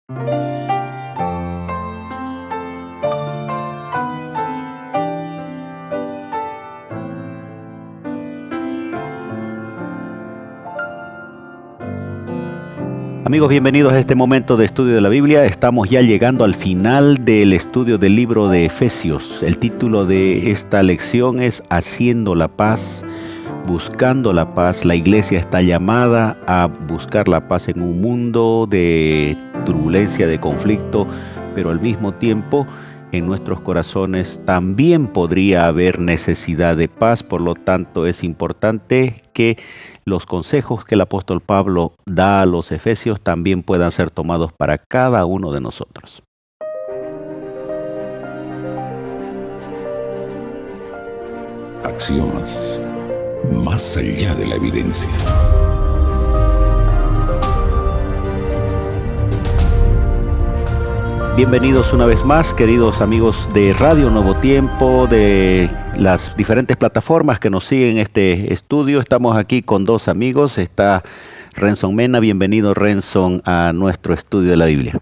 Amigos, bienvenidos a este momento de estudio de la Biblia. Estamos ya llegando al final del estudio del libro de Efesios. El título de esta lección es Haciendo la paz, buscando la paz. La iglesia está llamada a buscar la paz en un mundo de turbulencia, de conflicto, pero al mismo tiempo en nuestros corazones también podría haber necesidad de paz. Por lo tanto, es importante que los consejos que el apóstol Pablo da a los efesios también puedan ser tomados para cada uno de nosotros. Axiomas, más allá de la evidencia. Bienvenidos una vez más, queridos amigos de Radio Nuevo Tiempo, de las diferentes plataformas que nos siguen este estudio. Estamos aquí con dos amigos. Está Renson Mena. Bienvenido, Renson, a nuestro estudio de la Biblia.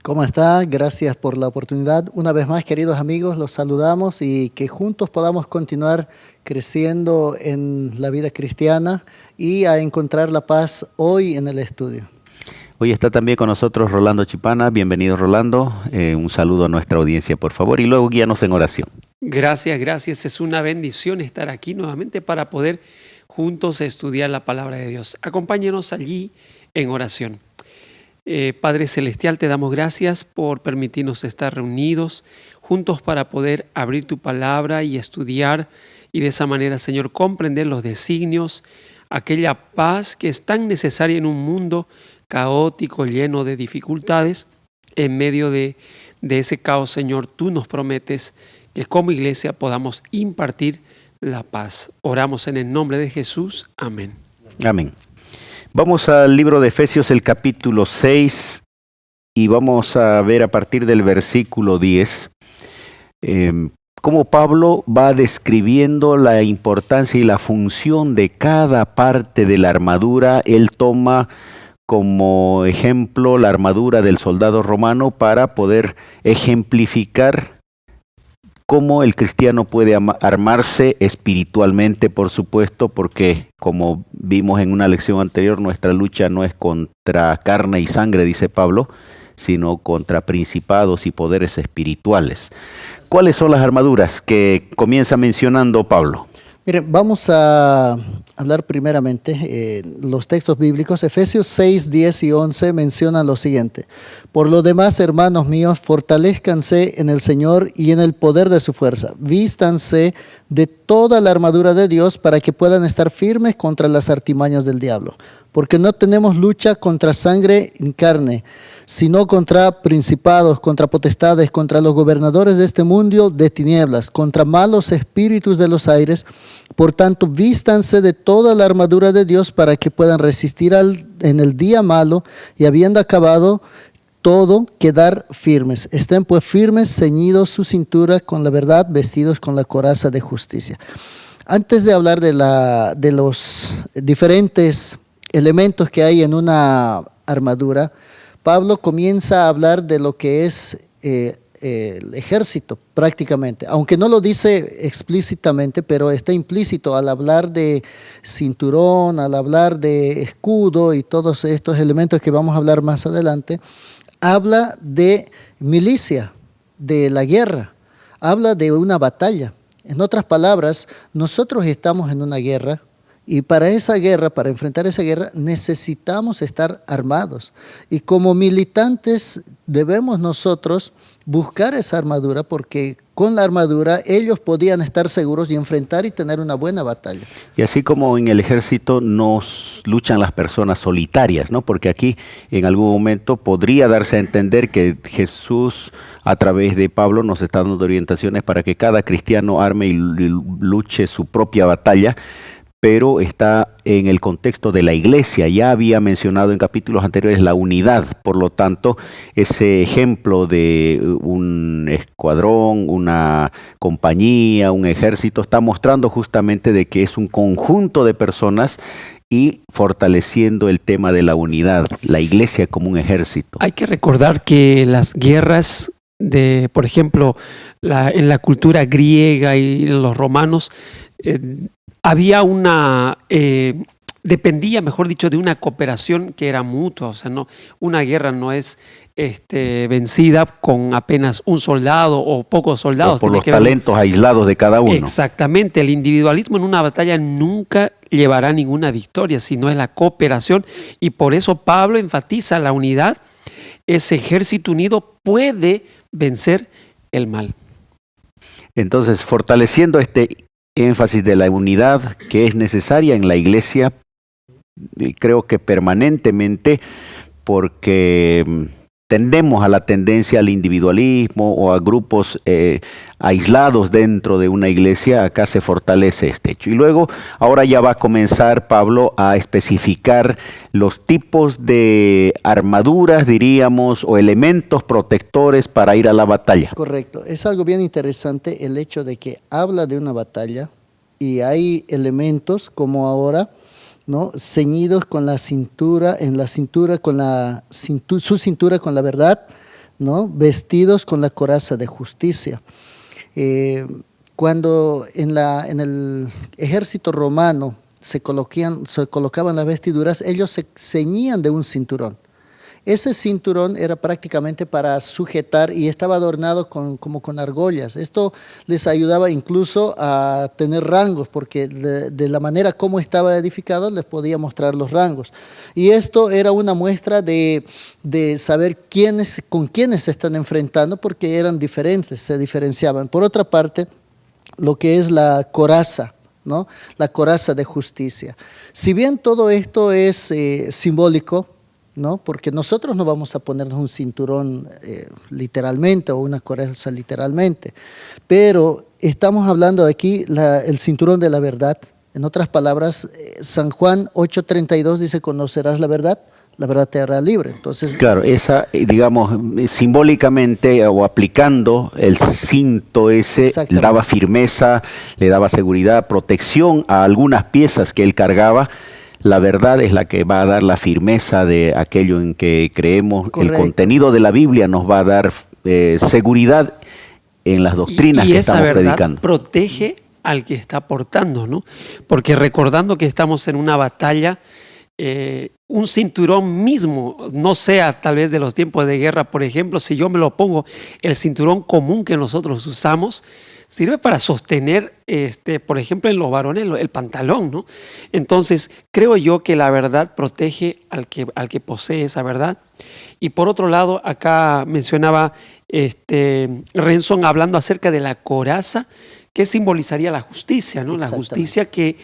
¿Cómo está? Gracias por la oportunidad. Una vez más, queridos amigos, los saludamos y que juntos podamos continuar creciendo en la vida cristiana y a encontrar la paz hoy en el estudio. Hoy está también con nosotros Rolando Chipana. Bienvenido, Rolando. Un saludo a nuestra audiencia, por favor, y luego guíanos en oración. Gracias. Es una bendición estar aquí nuevamente para poder juntos estudiar la palabra de Dios. Acompáñenos allí en oración. Padre Celestial, te damos gracias por permitirnos estar reunidos juntos para poder abrir tu palabra y estudiar y de esa manera, Señor, comprender los designios, aquella paz que es tan necesaria en un mundo caótico, lleno de dificultades. En medio de ese caos, Señor, tú nos prometes que como iglesia podamos impartir la paz. Oramos en el nombre de Jesús. Amén. Amén. Vamos al libro de Efesios, el capítulo 6, y vamos a ver a partir del versículo 10, cómo Pablo va describiendo la importancia y la función de cada parte de la armadura. Él toma como ejemplo la armadura del soldado romano para poder ejemplificar cómo el cristiano puede armarse espiritualmente, por supuesto, porque como vimos en una lección anterior, nuestra lucha no es contra carne y sangre, dice Pablo, sino contra principados y poderes espirituales. ¿Cuáles son las armaduras que comienza mencionando Pablo? Miren, vamos a hablar primeramente los textos bíblicos. Efesios 6, 10 y 11 mencionan lo siguiente. Por lo demás, hermanos míos, fortalezcanse en el Señor y en el poder de su fuerza. Vístanse de toda la armadura de Dios para que puedan estar firmes contra las artimañas del diablo. Porque no tenemos lucha contra sangre y carne, sino contra principados, contra potestades, contra los gobernadores de este mundo de tinieblas, contra malos espíritus de los aires. Por tanto, vístanse de toda la armadura de Dios para que puedan resistir en el día malo y habiendo acabado todo, quedar firmes. Estén pues firmes, ceñidos su cintura con la verdad, vestidos con la coraza de justicia. Antes de hablar de los diferentes elementos que hay en una armadura, Pablo comienza a hablar de lo que es el ejército prácticamente, aunque no lo dice explícitamente, pero está implícito al hablar de cinturón, al hablar de escudo y todos estos elementos que vamos a hablar más adelante. Habla de milicia, de la guerra, habla de una batalla. En otras palabras, nosotros estamos en una guerra. Y para esa guerra, para enfrentar esa guerra, necesitamos estar armados. Y como militantes debemos nosotros buscar esa armadura, porque con la armadura ellos podían estar seguros y enfrentar y tener una buena batalla. Y así como en el ejército nos luchan las personas solitarias, ¿no? Porque aquí en algún momento podría darse a entender que Jesús a través de Pablo nos está dando orientaciones para que cada cristiano arme y luche su propia batalla, pero está en el contexto de la iglesia. Ya había mencionado en capítulos anteriores la unidad, por lo tanto, ese ejemplo de un escuadrón, una compañía, un ejército, está mostrando justamente de que es un conjunto de personas y fortaleciendo el tema de la unidad, la iglesia como un ejército. Hay que recordar que las guerras por ejemplo, en la cultura griega y los romanos, había dependía, mejor dicho, de una cooperación que era mutua. O sea, una guerra no es vencida con apenas un soldado o pocos soldados. O por los talentos aislados de cada uno. Exactamente. El individualismo en una batalla nunca llevará a ninguna victoria, sino es la cooperación. Y por eso Pablo enfatiza la unidad. Ese ejército unido puede vencer el mal. Entonces, fortaleciendo este énfasis de la unidad que es necesaria en la iglesia, creo que permanentemente, porque tendemos a la tendencia al individualismo o a grupos aislados dentro de una iglesia. Acá se fortalece este hecho. Y luego, ahora ya va a comenzar Pablo a especificar los tipos de armaduras, diríamos, o elementos protectores para ir a la batalla. Correcto. Es algo bien interesante el hecho de que habla de una batalla y hay elementos como ahora, ¿no?, ceñidos con la cintura, en la cintura con su cintura con la verdad, ¿no?, vestidos con la coraza de justicia. Cuando en el ejército romano se colocaban las vestiduras, ellos se ceñían de un cinturón. Ese cinturón era prácticamente para sujetar y estaba adornado como con argollas. Esto les ayudaba incluso a tener rangos, porque de la manera como estaba edificado les podía mostrar los rangos. Y esto era una muestra de saber con quiénes se están enfrentando, porque eran diferentes, se diferenciaban. Por otra parte, lo que es la coraza, ¿no?, la coraza de justicia. Si bien todo esto es simbólico, ¿no?, porque nosotros no vamos a ponernos un cinturón literalmente o una coraza literalmente, pero estamos hablando aquí el cinturón de la verdad. En otras palabras, San Juan 8:32 dice: conocerás la verdad te hará libre. Entonces, claro, esa, digamos, simbólicamente o aplicando el cinto ese, le daba firmeza, le daba seguridad, protección a algunas piezas que él cargaba. La verdad es la que va a dar la firmeza de aquello en que creemos. Correcto. El contenido de la Biblia nos va a dar seguridad en las doctrinas que estamos predicando. Y esa verdad protege al que está portando, ¿no? Porque recordando que estamos en una batalla, un cinturón mismo, no sea tal vez de los tiempos de guerra, por ejemplo, si yo me lo pongo, el cinturón común que nosotros usamos, sirve para sostener, por ejemplo, en los varones, el pantalón, ¿no? Entonces, creo yo que la verdad protege al que posee esa verdad. Y por otro lado, acá mencionaba Renson hablando acerca de la coraza, que simbolizaría la justicia, ¿no? La justicia que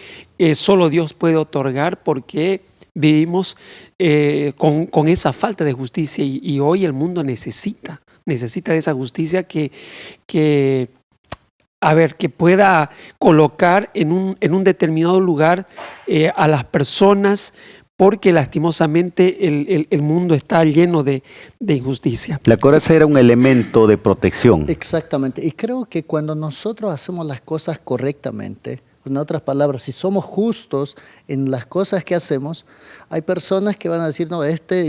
solo Dios puede otorgar, porque vivimos con esa falta de justicia y hoy el mundo necesita de esa justicia que pueda colocar en un determinado lugar a las personas, porque lastimosamente el mundo está lleno de injusticia. La coraza era un elemento de protección. Exactamente. Y creo que cuando nosotros hacemos las cosas correctamente, en otras palabras, si somos justos en las cosas que hacemos, hay personas que van a decir: no,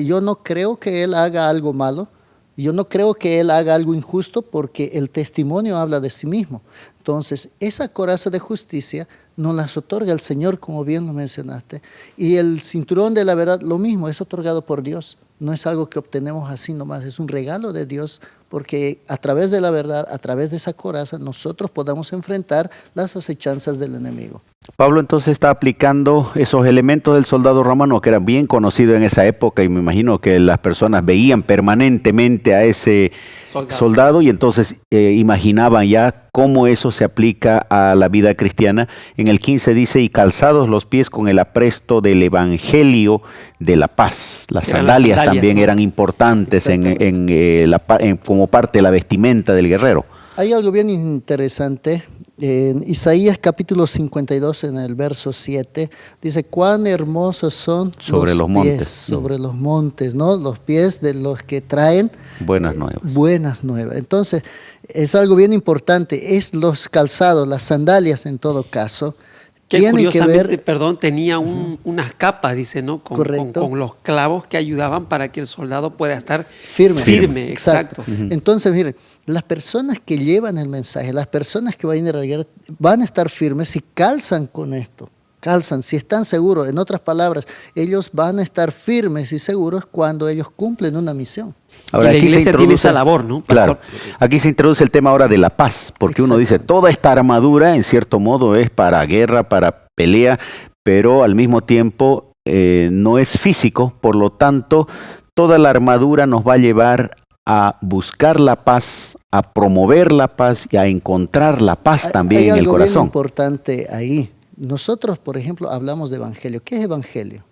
yo no creo que él haga algo malo, yo no creo que él haga algo injusto, porque el testimonio habla de sí mismo. Entonces, esa coraza de justicia nos las otorga el Señor, como bien lo mencionaste. Y el cinturón de la verdad, lo mismo, es otorgado por Dios. No es algo que obtenemos así nomás, es un regalo de Dios, porque a través de la verdad, a través de esa coraza, nosotros podamos enfrentar las acechanzas del enemigo. Pablo entonces está aplicando esos elementos del soldado romano que eran bien conocidos en esa época, y me imagino que las personas veían permanentemente a ese soldado y entonces imaginaban ya cómo eso se aplica a la vida cristiana. En el 15 dice: y calzados los pies con el apresto del evangelio de la paz. Las sandalias también, ¿no?, eran importantes como parte de la vestimenta del guerrero. Hay algo bien interesante. En Isaías capítulo 52, en el verso 7, dice: cuán hermosos son sobre los montes. Sobre los montes, ¿no? Los pies de los que traen buenas nuevas. Buenas nuevas. Entonces, es algo bien importante. Es los calzados, las sandalias en todo caso, Que tiene que curiosamente, ver, tenía unas capas, dice, ¿no? correcto, Con los clavos que ayudaban para que el soldado pueda estar firme. firme, Exacto. exacto. Entonces, miren, las personas que llevan el mensaje, las personas que van a ir a la guerra, van a estar firmes si calzan con esto. Calzan, si están seguros. En otras palabras, ellos van a estar firmes y seguros cuando ellos cumplen una misión. Ahora, y la aquí se iglesia tiene introduce, esa labor, ¿no, claro, pastor? aquí se introduce el tema ahora de la paz, porque uno dice, toda esta armadura en cierto modo es para guerra, para pelea, pero al mismo tiempo no es físico, por lo tanto, toda la armadura nos va a llevar a buscar la paz, a promover la paz y a encontrar la paz también Hay en el algo corazón. bien importante ahí. Nosotros, por ejemplo, hablamos de evangelio. ¿Qué es evangelio?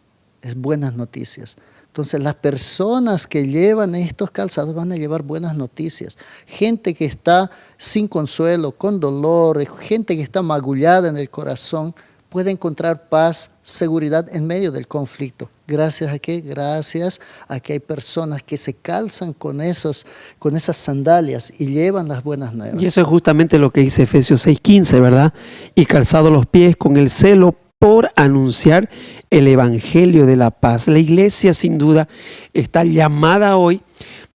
Es buenas noticias. Entonces, las personas que llevan estos calzados van a llevar buenas noticias. Gente que está sin consuelo, con dolor, gente que está magullada en el corazón, puede encontrar paz, seguridad en medio del conflicto. ¿Gracias a qué? Gracias a que hay personas que se calzan con esas sandalias y llevan las buenas nuevas. Y eso es justamente lo que dice Efesios 6:15, ¿verdad? Y calzado los pies con el celo por anunciar el evangelio de la paz. La iglesia sin duda está llamada hoy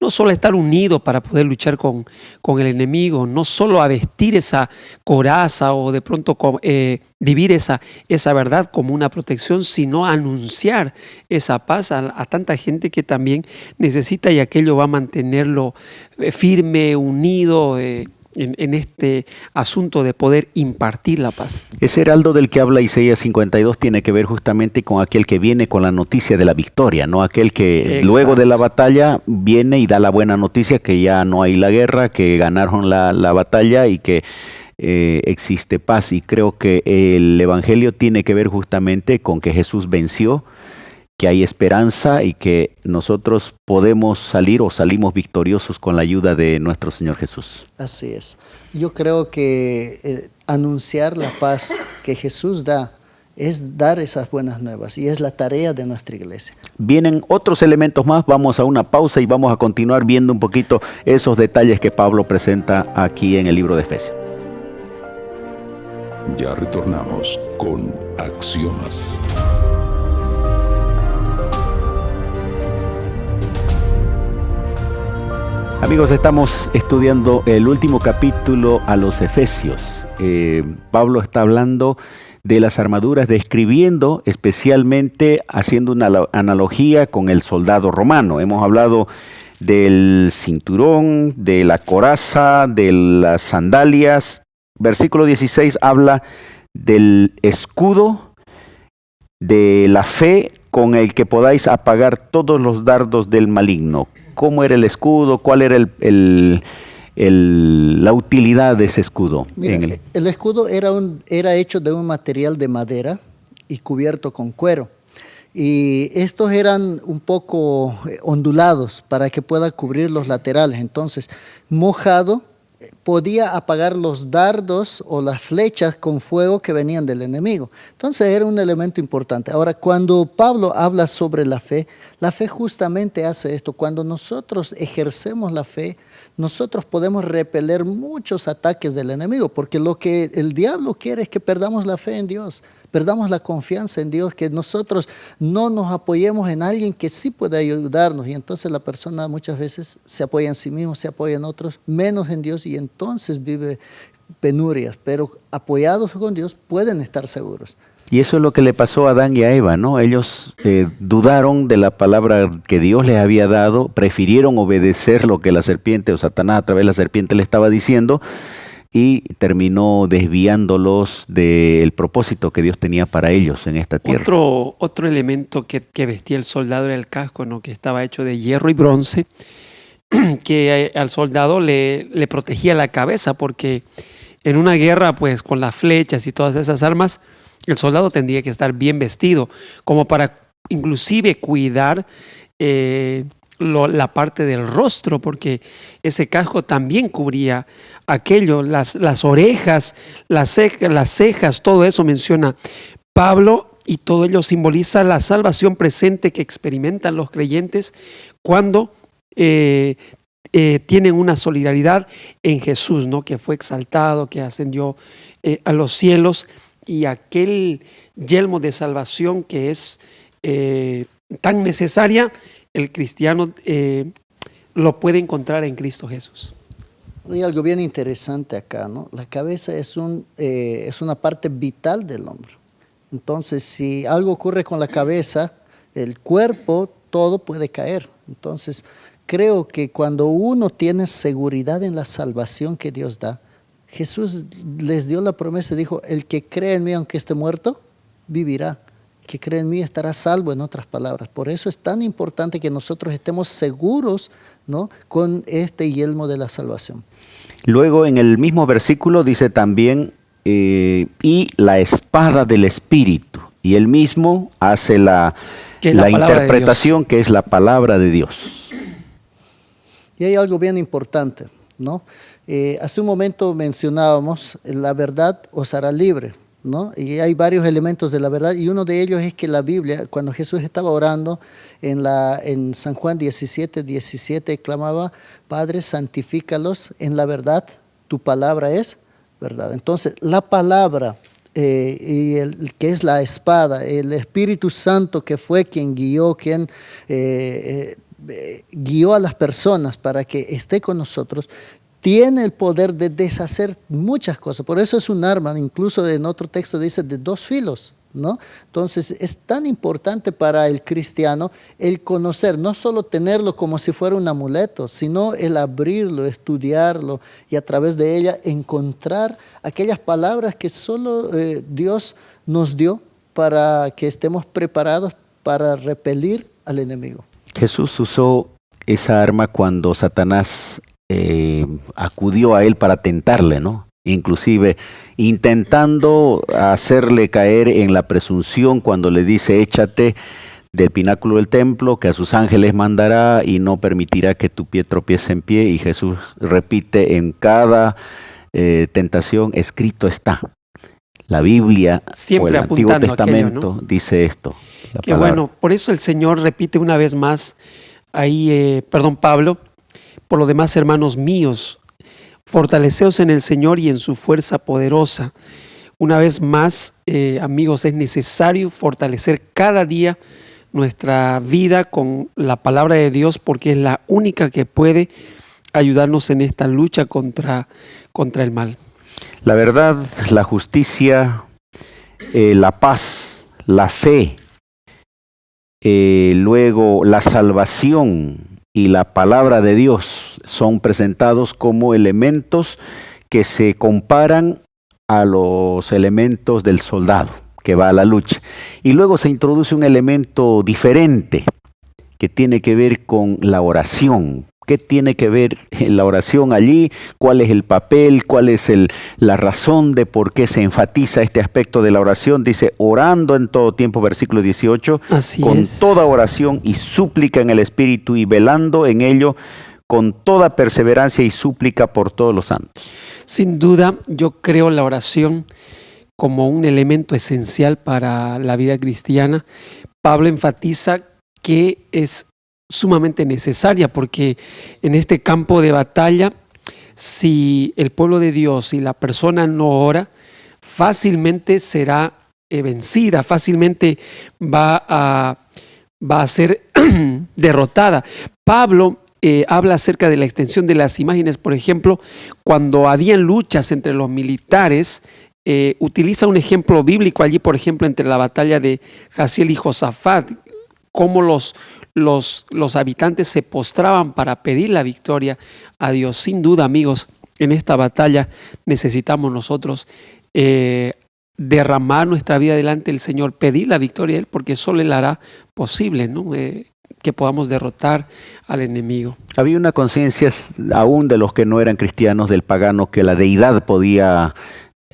no solo a estar unido para poder luchar con el enemigo, no solo a vestir esa coraza o de pronto vivir esa verdad como una protección, sino a anunciar esa paz a tanta gente que también necesita, y aquello va a mantenerlo firme, unido, en este asunto de poder impartir la paz. Ese heraldo del que habla Isaías 52 tiene que ver justamente con aquel que viene con la noticia de la victoria, ¿no? Aquel que Exacto. Luego de la batalla viene y da la buena noticia que ya no hay la guerra, que ganaron la batalla y que existe paz. Y creo que el evangelio tiene que ver justamente con que Jesús venció, que hay esperanza y que nosotros podemos salir o salimos victoriosos con la ayuda de nuestro Señor Jesús. Así es. Yo creo que anunciar la paz que Jesús da es dar esas buenas nuevas y es la tarea de nuestra iglesia. Vienen otros elementos más, vamos a una pausa y vamos a continuar viendo un poquito esos detalles que Pablo presenta aquí en el libro de Efesios. Ya retornamos con Axiomas. Amigos, estamos estudiando el último capítulo a los Efesios. Pablo está hablando de las armaduras, describiendo especialmente, haciendo una analogía con el soldado romano. Hemos hablado del cinturón, de la coraza, de las sandalias. Versículo 16 habla del escudo, de la fe con el que podáis apagar todos los dardos del maligno. ¿Cómo era el escudo? ¿Cuál era la utilidad de ese escudo? Mira, el escudo era hecho de un material de madera y cubierto con cuero. Y estos eran un poco ondulados para que pueda cubrir los laterales. Entonces, mojado, podía apagar los dardos o las flechas con fuego que venían del enemigo. Entonces era un elemento importante. Ahora, cuando Pablo habla sobre la fe justamente hace esto. Cuando nosotros ejercemos la fe, nosotros podemos repeler muchos ataques del enemigo, porque lo que el diablo quiere es que perdamos la fe en Dios, perdamos la confianza en Dios, que nosotros no nos apoyemos en alguien que sí puede ayudarnos, y entonces la persona muchas veces se apoya en sí mismo, se apoya en otros, menos en Dios, y entonces vive penurias, pero apoyados con Dios pueden estar seguros. Y eso es lo que le pasó a Adán y a Eva, ¿no? Ellos dudaron de la palabra que Dios les había dado, prefirieron obedecer lo que la serpiente o Satanás a través de la serpiente le estaba diciendo y terminó desviándolos del propósito que Dios tenía para ellos en esta tierra. Otro elemento que vestía el soldado era el casco, ¿no? Que estaba hecho de hierro y bronce, que al soldado le protegía la cabeza, porque en una guerra, pues con las flechas y todas esas armas, el soldado tendría que estar bien vestido, como para inclusive cuidar la parte del rostro, porque ese casco también cubría aquello, las orejas, las cejas, todo eso menciona Pablo, y todo ello simboliza la salvación presente que experimentan los creyentes cuando tienen una solidaridad en Jesús, ¿no? Que fue exaltado, que ascendió a los cielos. y aquel yelmo de salvación que es tan necesaria, el cristiano lo puede encontrar en Cristo Jesús. Hay algo bien interesante acá, ¿no? La cabeza es una parte vital del hombre. Entonces, si algo ocurre con la cabeza, el cuerpo, todo puede caer. Entonces, creo que cuando uno tiene seguridad en la salvación que Dios da, Jesús les dio la promesa, dijo, el que cree en mí, aunque esté muerto, vivirá. El que cree en mí estará salvo, en otras palabras. Por eso es tan importante que nosotros estemos seguros, ¿no?, con este yelmo de la salvación. Luego en el mismo versículo dice también, y la espada del Espíritu. Y él mismo hace la interpretación que es la palabra de Dios. Y hay algo bien importante, ¿no? Hace un momento mencionábamos, la verdad os hará libre, ¿no? Y hay varios elementos de la verdad, y uno de ellos es que la Biblia, cuando Jesús estaba orando en San Juan 17:17, clamaba, Padre, santifícalos en la verdad, tu palabra es verdad. Entonces, la palabra, que es la espada, el Espíritu Santo que fue quien guió, guió a las personas para que esté con nosotros, tiene el poder de deshacer muchas cosas. Por eso es un arma, incluso en otro texto dice de dos filos, ¿no? Entonces es tan importante para el cristiano el conocer, no solo tenerlo como si fuera un amuleto, sino el abrirlo, estudiarlo y a través de ella encontrar aquellas palabras que solo Dios nos dio para que estemos preparados para repelir al enemigo. Jesús usó esa arma cuando Satanás acudió a él para tentarle, ¿no? Inclusive intentando hacerle caer en la presunción cuando le dice, échate del pináculo del templo, que a sus ángeles mandará y no permitirá que tu pie tropiece en pie. Y Jesús repite en cada tentación, escrito está. La Biblia siempre o el Antiguo Testamento aquello, ¿no? Dice esto. Qué bueno, por eso el Señor repite una vez más ahí, Pablo, por lo demás, hermanos míos, fortaleceos en el Señor y en su fuerza poderosa. Una vez más, amigos, es necesario fortalecer cada día nuestra vida con la palabra de Dios, porque es la única que puede ayudarnos en esta lucha contra el mal. La verdad, la justicia, la paz, la fe, luego la salvación y la palabra de Dios son presentados como elementos que se comparan a los elementos del soldado que va a la lucha. Y luego se introduce un elemento diferente que tiene que ver con la oración. ¿Qué tiene que ver la oración allí? ¿Cuál es el papel? ¿Cuál es la razón de por qué se enfatiza este aspecto de la oración? Dice, orando en todo tiempo, versículo 18, con toda oración y súplica en el Espíritu y velando en ello con toda perseverancia y súplica por todos los santos. Sin duda, yo creo la oración como un elemento esencial para la vida cristiana. Pablo enfatiza que es sumamente necesaria, porque en este campo de batalla, si el pueblo de Dios y la persona no ora, fácilmente será vencida, fácilmente va a ser derrotada. Pablo habla acerca de la extensión de las imágenes. Por ejemplo, cuando habían luchas entre los militares, utiliza un ejemplo bíblico allí, por ejemplo, entre la batalla de Jaziel y Josafat, cómo los habitantes se postraban para pedir la victoria a Dios. Sin duda, amigos, en esta batalla necesitamos nosotros derramar nuestra vida delante del Señor, pedir la victoria a Él, porque solo Él hará posible, ¿no?, que podamos derrotar al enemigo. Había una conciencia aún de los que no eran cristianos, del pagano, que la deidad podía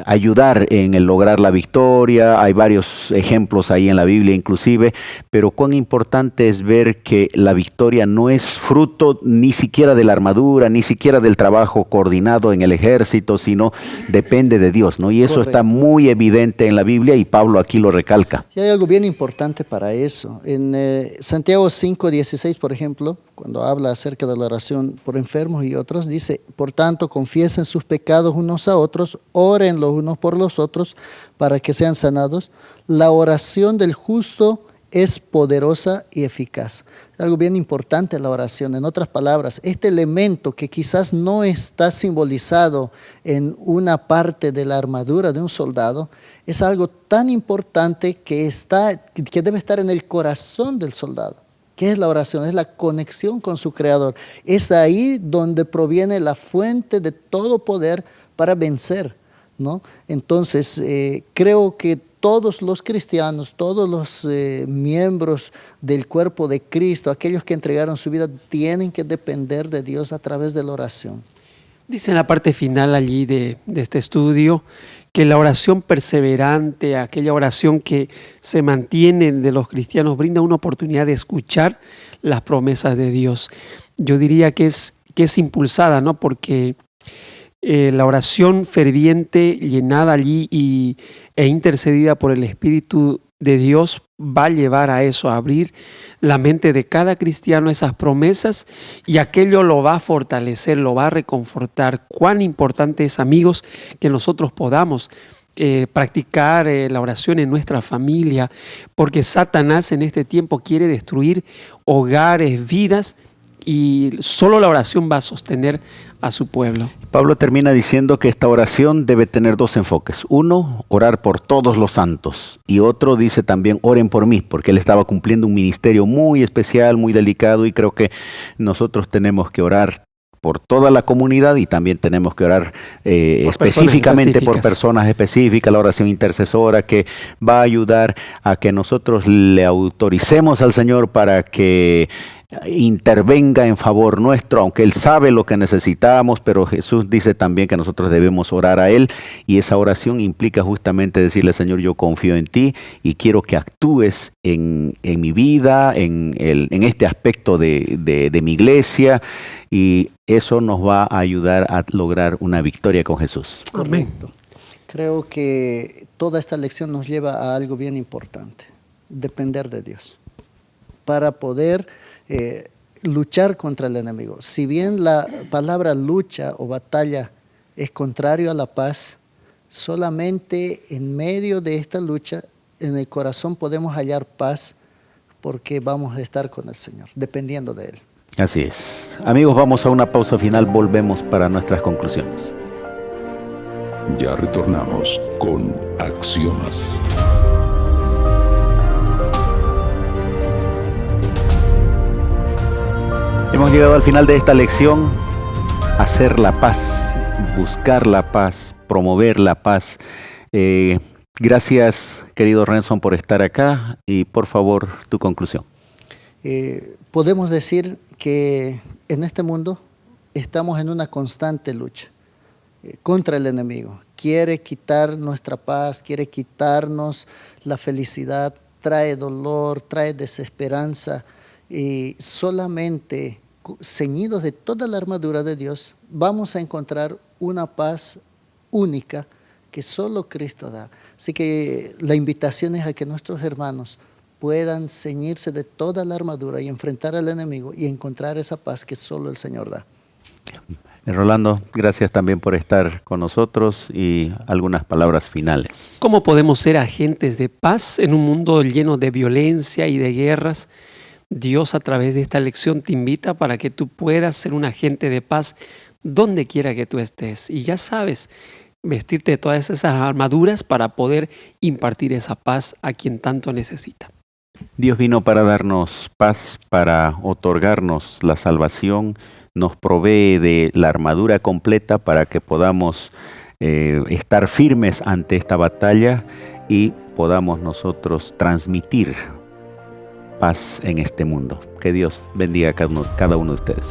ayudar en el lograr la victoria. Hay varios ejemplos ahí en la Biblia inclusive, pero cuán importante es ver que la victoria no es fruto ni siquiera de la armadura, ni siquiera del trabajo coordinado en el ejército, sino depende de Dios, ¿no? Y eso Correcto. está muy evidente en la Biblia y Pablo aquí lo recalca. Y hay algo bien importante para eso. En Santiago 5:16, por ejemplo, cuando habla acerca de la oración por enfermos y otros, dice, por tanto, confiesen sus pecados unos a otros, oren los unos por los otros para que sean sanados. La oración del justo es poderosa y eficaz. Es algo bien importante la oración. En otras palabras, este elemento que quizás no está simbolizado en una parte de la armadura de un soldado, es algo tan importante que debe estar en el corazón del soldado. ¿Qué es la oración? Es la conexión con su Creador. Es ahí donde proviene la fuente de todo poder para vencer, ¿no? Entonces, creo que todos los cristianos, todos los miembros del cuerpo de Cristo, aquellos que entregaron su vida, tienen que depender de Dios a través de la oración. Dice en la parte final allí de este estudio que la oración perseverante, aquella oración que se mantiene de los cristianos, brinda una oportunidad de escuchar las promesas de Dios. Yo diría que es impulsada, ¿no? Porque la oración ferviente, llenada allí e intercedida por el Espíritu de Dios, va a llevar a eso, a abrir la mente de cada cristiano a esas promesas, y aquello lo va a fortalecer, lo va a reconfortar. Cuán importante es, amigos, que nosotros podamos practicar la oración en nuestra familia, porque Satanás en este tiempo quiere destruir hogares, vidas, y solo la oración va a sostener a su pueblo. Pablo termina diciendo que esta oración debe tener dos enfoques. Uno, orar por todos los santos. Y otro dice también, oren por mí, porque él estaba cumpliendo un ministerio muy especial, muy delicado, y creo que nosotros tenemos que orar por toda la comunidad y también tenemos que orar específicamente por personas específicas, la oración intercesora que va a ayudar a que nosotros le autoricemos al Señor para que intervenga en favor nuestro, aunque Él sabe lo que necesitamos, pero Jesús dice también que nosotros debemos orar a Él, y esa oración implica justamente decirle, Señor, yo confío en ti y quiero que actúes en mi vida, en este aspecto de mi iglesia, y eso nos va a ayudar a lograr una victoria con Jesús. Correcto. Creo que toda esta lección nos lleva a algo bien importante, depender de Dios, para poder luchar contra el enemigo. Si bien la palabra lucha o batalla es contrario a la paz, solamente en medio de esta lucha, en el corazón podemos hallar paz, porque vamos a estar con el Señor, dependiendo de Él. Así es. Amigos, vamos a una pausa final, volvemos para nuestras conclusiones. Ya retornamos con Axiomas. Hemos llegado al final de esta lección, hacer la paz, buscar la paz, promover la paz. Gracias, querido Renson, por estar acá, y por favor, tu conclusión. Podemos decir que en este mundo estamos en una constante lucha contra el enemigo. Quiere quitar nuestra paz, quiere quitarnos la felicidad, trae dolor, trae desesperanza, y solamente ceñidos de toda la armadura de Dios, vamos a encontrar una paz única que solo Cristo da. Así que la invitación es a que nuestros hermanos puedan ceñirse de toda la armadura y enfrentar al enemigo y encontrar esa paz que solo el Señor da. Rolando, gracias también por estar con nosotros, y algunas palabras finales. ¿Cómo podemos ser agentes de paz en un mundo lleno de violencia y de guerras? Dios, a través de esta lección, te invita para que tú puedas ser un agente de paz donde quiera que tú estés. Y ya sabes, vestirte de todas esas armaduras para poder impartir esa paz a quien tanto necesita. Dios vino para darnos paz, para otorgarnos la salvación, nos provee de la armadura completa para que podamos estar firmes ante esta batalla y podamos nosotros transmitir paz en este mundo. Que Dios bendiga a cada uno de ustedes.